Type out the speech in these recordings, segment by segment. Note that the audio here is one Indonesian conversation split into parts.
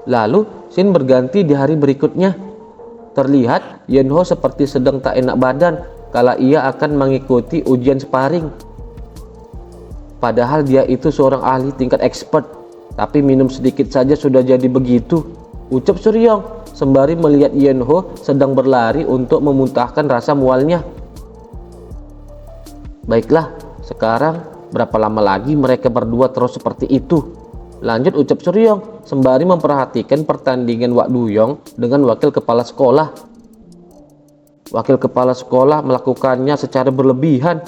Lalu scene berganti di hari berikutnya. Terlihat Yenho seperti sedang tak enak badan kala ia akan mengikuti ujian sparring. Padahal dia itu seorang ahli tingkat expert, tapi minum sedikit saja sudah jadi begitu, ucap Suryong sembari melihat Yenho sedang berlari untuk memuntahkan rasa mualnya. Baiklah, sekarang berapa lama lagi mereka berdua terus seperti itu? Lanjut ucap Suryong sembari memperhatikan pertandingan Wak Duyong dengan wakil kepala sekolah. Wakil kepala sekolah melakukannya secara berlebihan,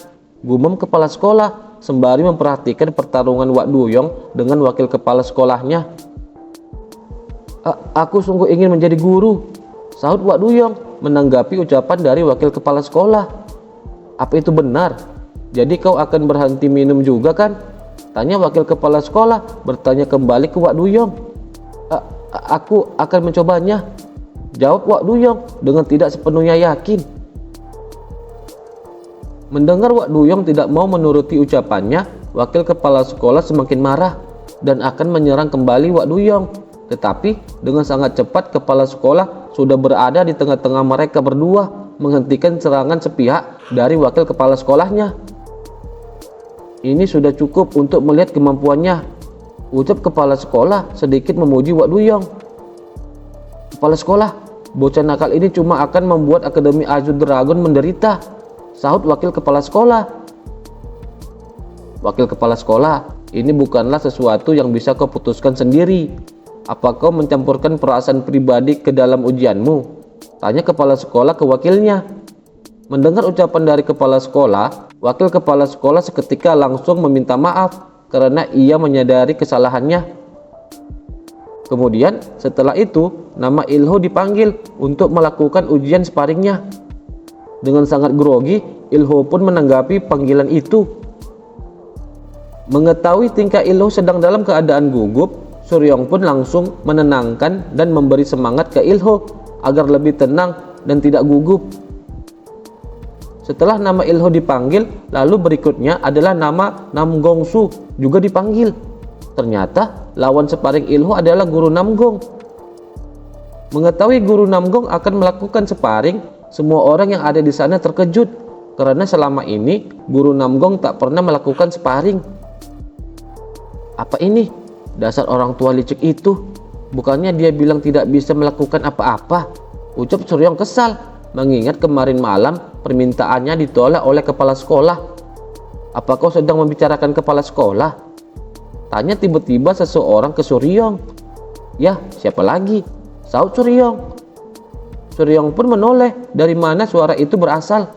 gumam kepala sekolah sembari memperhatikan pertarungan Wak Duyong dengan wakil kepala sekolahnya. Aku sungguh ingin menjadi guru, sahut Wak Duyong menanggapi ucapan dari wakil kepala sekolah. Apa itu benar? Jadi kau akan berhenti minum juga kan? Tanya wakil kepala sekolah bertanya kembali ke Wak Duyong. Aku akan mencobanya, jawab Wak Duyong dengan tidak sepenuhnya yakin. Mendengar Wak Duyong tidak mau menuruti ucapannya, wakil kepala sekolah semakin marah dan akan menyerang kembali Wak Duyong. Tetapi dengan sangat cepat kepala sekolah sudah berada di tengah-tengah mereka berdua, menghentikan serangan sepihak dari wakil kepala sekolahnya. Ini sudah cukup untuk melihat kemampuannya, ucap kepala sekolah sedikit memuji Wak Duyong. Kepala sekolah, bocah nakal ini cuma akan membuat Akademi Azure Dragon menderita, sahut wakil kepala sekolah. Wakil kepala sekolah, ini bukanlah sesuatu yang bisa kau putuskan sendiri. Apa kau mencampurkan perasaan pribadi ke dalam ujianmu? Tanya kepala sekolah ke wakilnya. Mendengar ucapan dari kepala sekolah, wakil kepala sekolah seketika langsung meminta maaf karena ia menyadari kesalahannya. Kemudian setelah itu, nama Ilho dipanggil untuk melakukan ujian sparringnya. Dengan sangat grogi, Ilho pun menanggapi panggilan itu. Mengetahui tingkah Ilho sedang dalam keadaan gugup, Suryong pun langsung menenangkan dan memberi semangat ke Ilho agar lebih tenang dan tidak gugup. Setelah nama Ilho dipanggil, lalu berikutnya adalah nama Namgongsu juga dipanggil. Ternyata lawan sparring Ilho adalah Guru Namgong. Mengetahui Guru Namgong akan melakukan sparring, semua orang yang ada di sana terkejut karena selama ini Guru Namgong tak pernah melakukan sparring. Apa ini? Dasar orang tua licik itu. Bukannya dia bilang tidak bisa melakukan apa-apa, ucap Suryong kesal mengingat kemarin malam permintaannya ditolak oleh kepala sekolah. Apa kau sedang membicarakan kepala sekolah? Tanya tiba-tiba seseorang ke Suryong. Ya, siapa lagi? Sahut Suryong. Suryong pun menoleh dari mana suara itu berasal.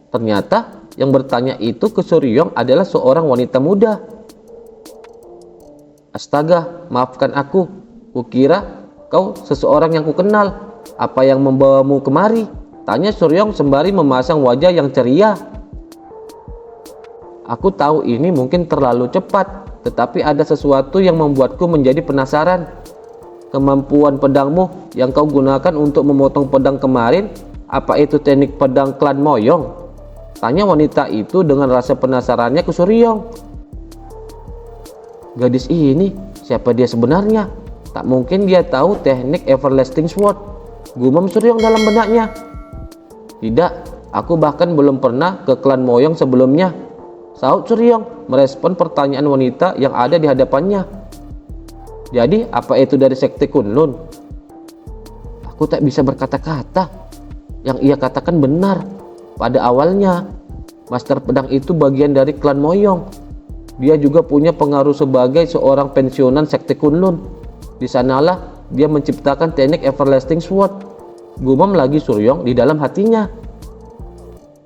Ternyata yang bertanya itu ke Suryong adalah seorang wanita muda. Astaga, maafkan aku. Kukira kau seseorang yang kukenal. Apa yang membawamu kemari? Tanya Suryong sembari memasang wajah yang ceria. Aku tahu ini mungkin terlalu cepat, tetapi ada sesuatu yang membuatku menjadi penasaran. Kemampuan pedangmu yang kau gunakan untuk memotong pedang kemarin, apa itu teknik pedang klan Moyong? Tanya wanita itu dengan rasa penasarannya ke Suryong. Gadis ini, siapa dia sebenarnya? Tak mungkin dia tahu teknik Everlasting Sword, gumam Suryong dalam benaknya. Tidak, aku bahkan belum pernah ke klan Moyong sebelumnya, sahut Suryong merespon pertanyaan wanita yang ada di hadapannya. Jadi apa itu dari sekte Kunlun? Aku tak bisa berkata-kata. Yang ia katakan benar. Pada awalnya Master Pedang itu bagian dari klan Moyong. Dia juga punya pengaruh sebagai seorang pensiunan sekte Kunlun. Di sanalah dia menciptakan teknik Everlasting Sword, gumam lagi Suryong di dalam hatinya.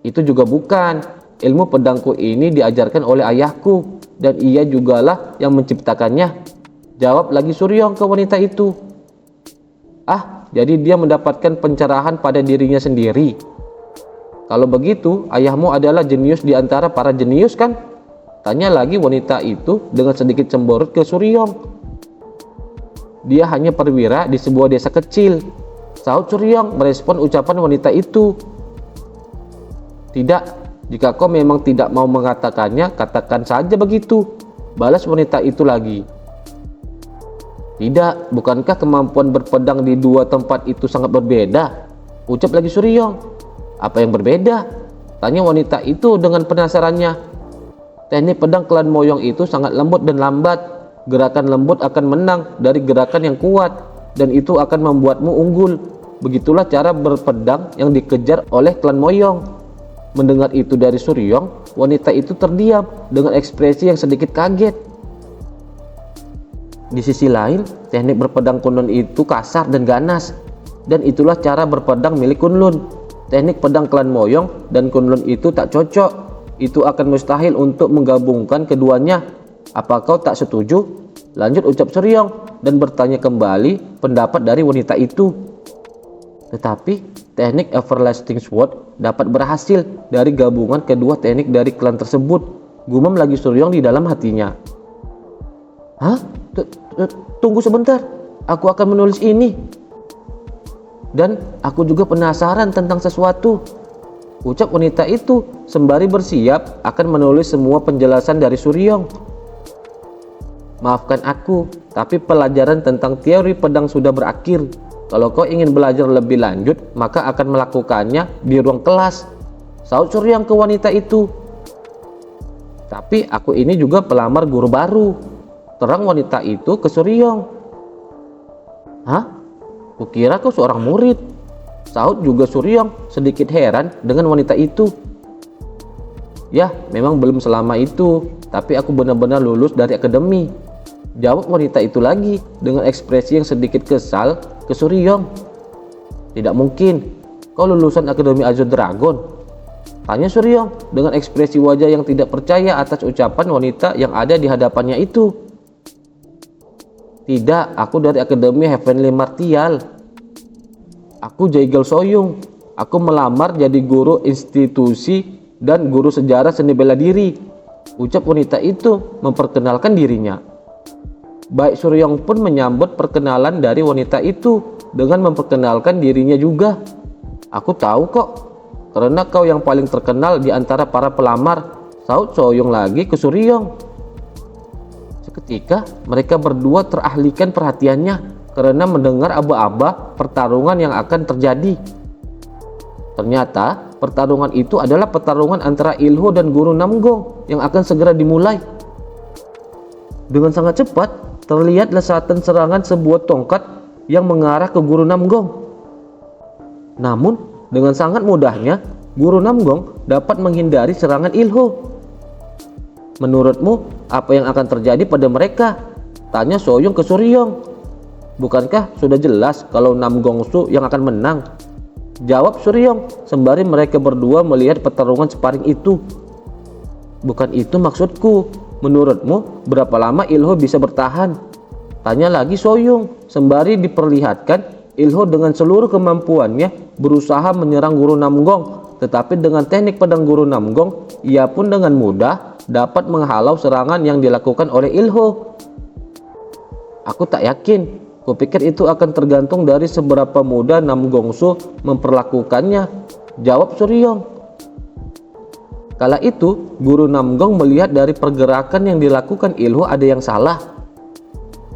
Itu juga bukan. Ilmu pedangku ini diajarkan oleh ayahku dan ia jugalah yang menciptakannya, jawab lagi Suryong ke wanita itu. Ah, jadi dia mendapatkan pencerahan pada dirinya sendiri. Kalau begitu, ayahmu adalah jenius di antara para jenius kan? Tanya lagi wanita itu dengan sedikit cemberut ke Suryong. Dia hanya perwira di sebuah desa kecil, sahut Suryong merespon ucapan wanita itu. Tidak, jika kau memang tidak mau mengatakannya, katakan saja begitu, balas wanita itu lagi. Tidak, bukankah kemampuan berpedang di dua tempat itu sangat berbeda? Ucap lagi Suryong. Apa yang berbeda? Tanya wanita itu dengan penasarannya. Teknik pedang klan Moyong itu sangat lembut dan lambat. Gerakan lembut akan menang dari gerakan yang kuat, dan itu akan membuatmu unggul. Begitulah cara berpedang yang dikejar oleh klan Moyong. Mendengar itu dari Suryong, wanita itu terdiam dengan ekspresi yang sedikit kaget. Di sisi lain, teknik berpedang Kunlun itu kasar dan ganas, dan itulah cara berpedang milik Kunlun. Teknik pedang klan Moyong dan Kunlun itu tak cocok. Itu akan mustahil untuk menggabungkan keduanya. Apa kau tak setuju? Lanjut ucap Suryong dan bertanya kembali pendapat dari wanita itu. Tetapi teknik Everlasting Sword dapat berhasil dari gabungan kedua teknik dari klan tersebut. Gumam lagi Suryong di dalam hatinya. Hah? Tunggu sebentar, aku akan menulis ini. Dan aku juga penasaran tentang sesuatu, ucap wanita itu sembari bersiap akan menulis semua penjelasan dari Suryong. Maafkan aku, tapi pelajaran tentang teori pedang sudah berakhir. Kalau kau ingin belajar lebih lanjut, maka akan melakukannya di ruang kelas, saut Suryong ke wanita itu. Tapi aku ini juga pelamar guru baru, terang wanita itu ke Suryong. Hah? Kukira kau seorang murid, saut juga Suryong sedikit heran dengan wanita itu. Ya, memang belum selama itu, tapi aku benar-benar lulus dari akademi, jawab wanita itu lagi dengan ekspresi yang sedikit kesal ke Suryong. Tidak mungkin, kau lulusan Akademi Azure Dragon? Tanya Suryong dengan ekspresi wajah yang tidak percaya atas ucapan wanita yang ada di hadapannya itu. Tidak, aku dari Akademi Heavenly Martial. Aku Jaigel Soyung. Aku melamar jadi guru institusi dan guru sejarah seni bela diri, ucap wanita itu memperkenalkan dirinya. Baik Suryong pun menyambut perkenalan dari wanita itu dengan memperkenalkan dirinya juga. Aku tahu kok, karena kau yang paling terkenal di antara para pelamar, saut Soyong lagi ke Suryong. Seketika mereka berdua teralihkan perhatiannya karena mendengar aba-aba pertarungan yang akan terjadi. Ternyata pertarungan itu adalah pertarungan antara Ilho dan Guru Namgong yang akan segera dimulai. Dengan sangat cepat terlihat lesatan serangan sebuah tongkat yang mengarah ke Guru Namgong. Namun dengan sangat mudahnya Guru Namgong dapat menghindari serangan Ilho. Menurutmu apa yang akan terjadi pada mereka? Tanya Soyong ke Suryong. Bukankah sudah jelas kalau Namgongsu yang akan menang? Jawab Suryong sembari mereka berdua melihat pertarungan sparring itu. Bukan itu maksudku. Menurutmu berapa lama Ilho bisa bertahan? Tanya lagi Soyong sembari diperlihatkan Ilho dengan seluruh kemampuannya berusaha menyerang Guru Namgong. Tetapi dengan teknik pedang Guru Namgong, ia pun dengan mudah dapat menghalau serangan yang dilakukan oleh Ilho. Aku tak yakin. Kupikir itu akan tergantung dari seberapa mudah Namgongsu memperlakukannya, jawab Suryong. Kala itu Guru Namgong melihat dari pergerakan yang dilakukan Ilho ada yang salah.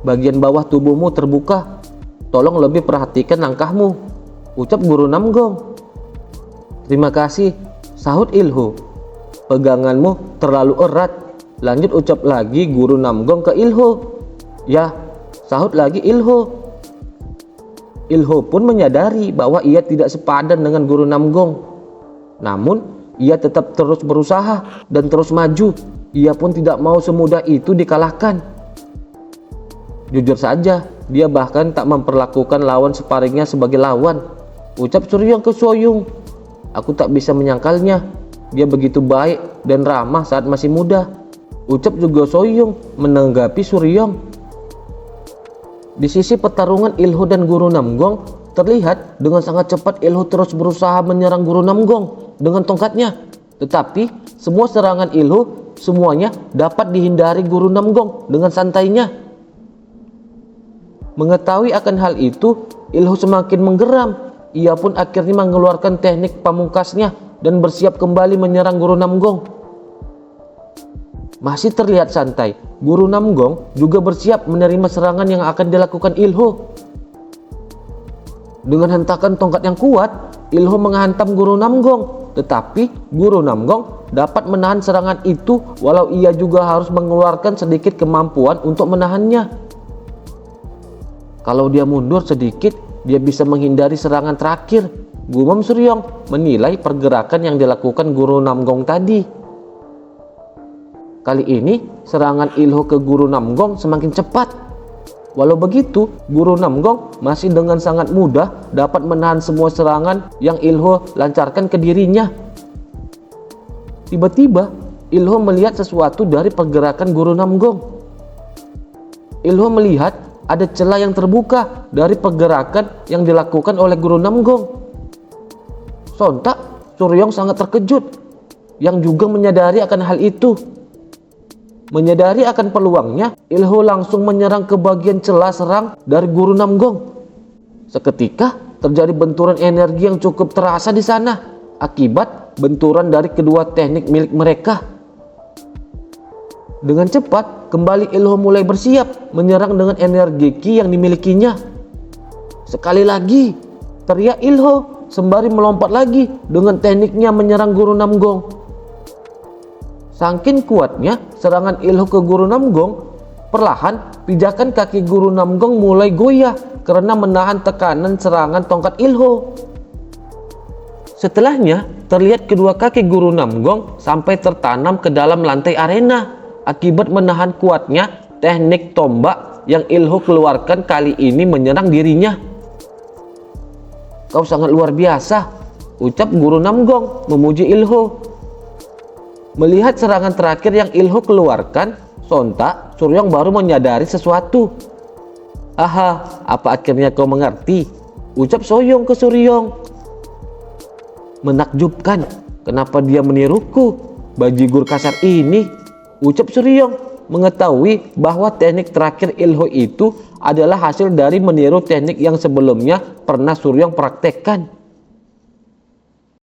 Bagian bawah tubuhmu terbuka, tolong lebih perhatikan langkahmu, ucap Guru Namgong. Terima kasih, sahut Ilho. Peganganmu terlalu erat, lanjut ucap lagi Guru Namgong ke Ilho. Ya, sahut lagi Ilho. Ilho pun menyadari bahwa ia tidak sepadan dengan Guru Namgong. Namun ia tetap terus berusaha dan terus maju. Ia pun tidak mau semudah itu dikalahkan. Jujur saja, dia bahkan tak memperlakukan lawan sparringnya sebagai lawan, ucap Suryong ke Soyong. Aku tak bisa menyangkalnya. Dia begitu baik dan ramah saat masih muda, ucap juga Soyong menanggapi Suryong. Di sisi pertarungan Ilho dan Guru Namgong, terlihat dengan sangat cepat Ilho terus berusaha menyerang Guru Namgong dengan tongkatnya. Tetapi semua serangan Ilho semuanya dapat dihindari Guru Namgong dengan santainya. Mengetahui akan hal itu, Ilho semakin menggeram. Ia pun akhirnya mengeluarkan teknik pamungkasnya dan bersiap kembali menyerang Guru Namgong. Masih terlihat santai, Guru Namgong juga bersiap menerima serangan yang akan dilakukan Ilho. Dengan hentakan tongkat yang kuat, Ilho menghantam Guru Namgong, tetapi Guru Namgong dapat menahan serangan itu walau ia juga harus mengeluarkan sedikit kemampuan untuk menahannya. Kalau dia mundur sedikit, dia bisa menghindari serangan terakhir. Gumam Suryong menilai pergerakan yang dilakukan Guru Namgong tadi. Kali ini serangan Ilho ke Guru Namgong semakin cepat. Walau begitu, Guru Namgong masih dengan sangat mudah dapat menahan semua serangan yang Ilho lancarkan ke dirinya. Tiba-tiba, Ilho melihat sesuatu dari pergerakan Guru Namgong. Ilho melihat ada celah yang terbuka dari pergerakan yang dilakukan oleh Guru Namgong. Sontak, Suryong sangat terkejut, yang juga menyadari akan hal itu. Menyadari akan peluangnya, Ilho langsung menyerang ke bagian celah serang dari Guru Namgong. Seketika, terjadi benturan energi yang cukup terasa di sana, akibat benturan dari kedua teknik milik mereka. Dengan cepat, kembali Ilho mulai bersiap menyerang dengan energi ki yang dimilikinya. Sekali lagi, teriak Ilho sembari melompat lagi dengan tekniknya menyerang Guru Namgong. Saking kuatnya serangan Ilho ke Guru Namgong, perlahan pijakan kaki Guru Namgong mulai goyah karena menahan tekanan serangan tongkat Ilho. Setelahnya, terlihat kedua kaki Guru Namgong sampai tertanam ke dalam lantai arena akibat menahan kuatnya teknik tombak yang Ilho keluarkan kali ini menyerang dirinya. "Kau sangat luar biasa," ucap Guru Namgong memuji Ilho. Melihat serangan terakhir yang Ilho keluarkan, sontak Suryong baru menyadari sesuatu. "Aha, apa akhirnya kau mengerti?" ucap Soyong ke Suryong. "Menakjubkan, kenapa dia meniruku, bajigur kasar ini," ucap Suryong, mengetahui bahwa teknik terakhir Ilho itu adalah hasil dari meniru teknik yang sebelumnya pernah Suryong praktekkan.